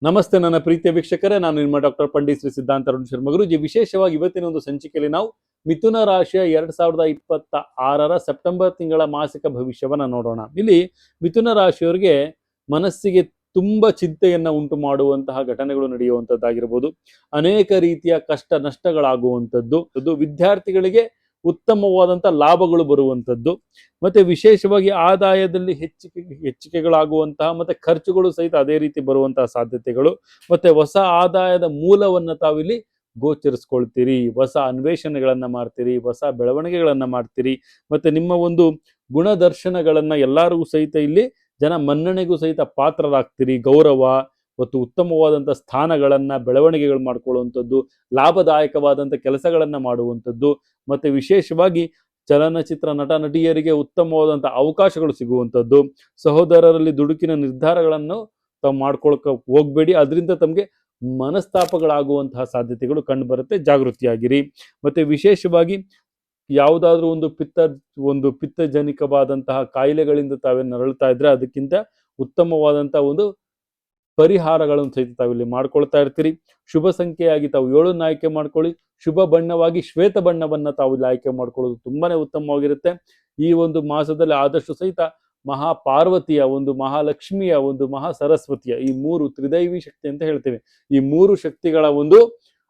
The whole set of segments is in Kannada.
ನಮಸ್ತೆ ನನ್ನ ಪ್ರೀತಿಯ ವೀಕ್ಷಕರೇ, ನಾನು ನಿಮ್ಮ ಡಾಕ್ಟರ್ ಪಂಡಿತ್ ಶ್ರೀ ಸಿದ್ಧಾಂತ ಅರುಣ್ ಶರ್ಮ ಗುರೂಜಿ. ವಿಶೇಷವಾಗಿ ಇವತ್ತಿನ ಒಂದು ಸಂಚಿಕೆಯಲ್ಲಿ ನಾವು ಮಿಥುನ ರಾಶಿಯ 2026ರ ಸೆಪ್ಟೆಂಬರ್ ತಿಂಗಳ ಮಾಸಿಕ ಭವಿಷ್ಯವನ್ನ ನೋಡೋಣ. ಇಲ್ಲಿ ಮಿಥುನ ರಾಶಿಯವರಿಗೆ ಮನಸ್ಸಿಗೆ ತುಂಬಾ ಚಿಂತೆಯನ್ನ ಉಂಟು ಮಾಡುವಂತಹ ಘಟನೆಗಳು ನಡೆಯುವಂತದ್ದಾಗಿರ್ಬೋದು, ಅನೇಕ ರೀತಿಯ ಕಷ್ಟ ನಷ್ಟಗಳಾಗುವಂಥದ್ದು, ವಿದ್ಯಾರ್ಥಿಗಳಿಗೆ ಉತ್ತಮವಾದಂಥ ಲಾಭಗಳು ಬರುವಂಥದ್ದು, ಮತ್ತೆ ವಿಶೇಷವಾಗಿ ಆದಾಯದಲ್ಲಿ ಹೆಚ್ಚಿಕೆಗಳಾಗುವಂತಹ ಮತ್ತೆ ಖರ್ಚುಗಳು ಸಹಿತ ಅದೇ ರೀತಿ ಬರುವಂತಹ ಸಾಧ್ಯತೆಗಳು, ಮತ್ತೆ ಹೊಸ ಆದಾಯದ ಮೂಲವನ್ನ ತಾವಿಲ್ಲಿ ಗೋಚರಿಸ್ಕೊಳ್ತೀರಿ, ಹೊಸ ಅನ್ವೇಷಣೆಗಳನ್ನ ಮಾಡ್ತೀರಿ, ಹೊಸ ಬೆಳವಣಿಗೆಗಳನ್ನ ಮಾಡ್ತೀರಿ, ಮತ್ತೆ ನಿಮ್ಮ ಒಂದು ಗುಣದರ್ಶನಗಳನ್ನ ಎಲ್ಲರಿಗೂ ಸಹಿತ ಇಲ್ಲಿ ಜನ ಮನ್ನಣೆಗೂ ಸಹಿತ ಪಾತ್ರರಾಗ್ತೀರಿ. ಗೌರವ ಮತ್ತು ಉತ್ತಮವಾದಂಥ ಸ್ಥಾನಗಳನ್ನ ಬೆಳವಣಿಗೆಗಳು ಮಾಡ್ಕೊಳ್ಳುವಂಥದ್ದು, ಲಾಭದಾಯಕವಾದಂಥ ಕೆಲಸಗಳನ್ನ ಮಾಡುವಂಥದ್ದು, ಮತ್ತೆ ವಿಶೇಷವಾಗಿ ಚಲನಚಿತ್ರ ನಟ ನಟಿಯರಿಗೆ ಉತ್ತಮವಾದಂಥ ಅವಕಾಶಗಳು ಸಿಗುವಂಥದ್ದು, ಸಹೋದರರಲ್ಲಿ ದುಡುಕಿನ ನಿರ್ಧಾರಗಳನ್ನು ತಾವು ಮಾಡ್ಕೊಳಕ ಹೋಗ್ಬೇಡಿ, ಅದರಿಂದ ತಮಗೆ ಮನಸ್ತಾಪಗಳಾಗುವಂತಹ ಸಾಧ್ಯತೆಗಳು ಕಂಡು ಬರುತ್ತೆ, ಜಾಗೃತಿಯಾಗಿರಿ. ಮತ್ತೆ ವಿಶೇಷವಾಗಿ ಯಾವುದಾದ್ರೂ ಒಂದು ಪಿತ್ತಜನಿಕವಾದಂತಹ ಕಾಯಿಲೆಗಳಿಂದ ತಾವೇನು ನರಳುತ್ತಾ ಇದ್ರೆ ಅದಕ್ಕಿಂತ ಉತ್ತಮವಾದಂತಹ ಒಂದು ಪರಿಹಾರಗಳನ್ನು ಸಹಿತ ತಾವಿಲ್ಲಿ ಮಾಡ್ಕೊಳ್ತಾ ಇರ್ತೀರಿ. ಶುಭ ಸಂಖ್ಯೆಯಾಗಿ ತಾವು 7 ಆಯ್ಕೆ ಮಾಡ್ಕೊಳ್ಳಿ. ಶುಭ ಬಣ್ಣವಾಗಿ ಶ್ವೇತ ಬಣ್ಣವನ್ನ ತಾವು ಇಲ್ಲಿ ಆಯ್ಕೆ ಮಾಡ್ಕೊಳ್ಳೋದು ತುಂಬಾನೇ ಉತ್ತಮವಾಗಿರುತ್ತೆ. ಈ ಒಂದು ಮಾಸದಲ್ಲಿ ಆದಷ್ಟು ಸಹಿತ ಮಹಾಪಾರ್ವತಿಯ ಒಂದು ಮಹಾಲಕ್ಷ್ಮಿಯ ಒಂದು ಮಹಾ ಸರಸ್ವತಿಯ ಈ 3 ತ್ರಿದೈವಿ ಶಕ್ತಿ ಅಂತ ಹೇಳ್ತೇವೆ, ಈ 3 ಶಕ್ತಿಗಳ ಒಂದು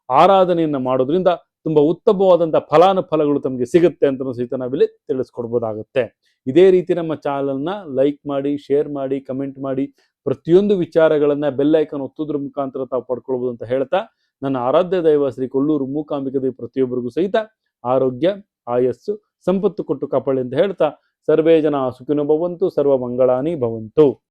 ಆರಾಧನೆಯನ್ನ ಮಾಡೋದ್ರಿಂದ ತುಂಬಾ ಉತ್ತಮವಾದಂತಹ ಫಲಾನುಫಲಗಳು ತಮಗೆ ಸಿಗುತ್ತೆ ಅಂತ ಸಹಿತ ನಾವಿಲ್ಲಿ ತಿಳಿಸ್ಕೊಡ್ಬೋದಾಗುತ್ತೆ. ಇದೇ ರೀತಿ ನಮ್ಮ ಚಾನಲ್ನ ಲೈಕ್ ಮಾಡಿ, ಶೇರ್ ಮಾಡಿ, ಕಮೆಂಟ್ ಮಾಡಿ, ಪ್ರತಿಯೊಂದು ವಿಚಾರಗಳನ್ನ ಬೆಲ್ ಐಕಾನ್ ಒತ್ತೋದ್ರ ಮುಖಾಂತರ ತಾವು ಪಡ್ಕೊಳ್ಬಹುದು ಅಂತ ಹೇಳ್ತಾ, ನನ್ನ ಆರಾಧ್ಯ ದೈವ ಶ್ರೀ ಕೊಲ್ಲೂರು ಮೂಕಾಂಬಿಕೆ ದೇವಿ ಪ್ರತಿಯೊಬ್ಬರಿಗೂ ಸಹಿತ ಆರೋಗ್ಯ, ಆಯಸ್ಸು, ಸಂಪತ್ತು ಕೊಟ್ಟು ಕಾಪಾಡಿ ಅಂತ ಹೇಳ್ತಾ, ಸರ್ವೇ ಜನ ಸುಖಿನೋ ಭವಂತು, ಸರ್ವ ಮಂಗಳಾನಿ ಭವಂತು.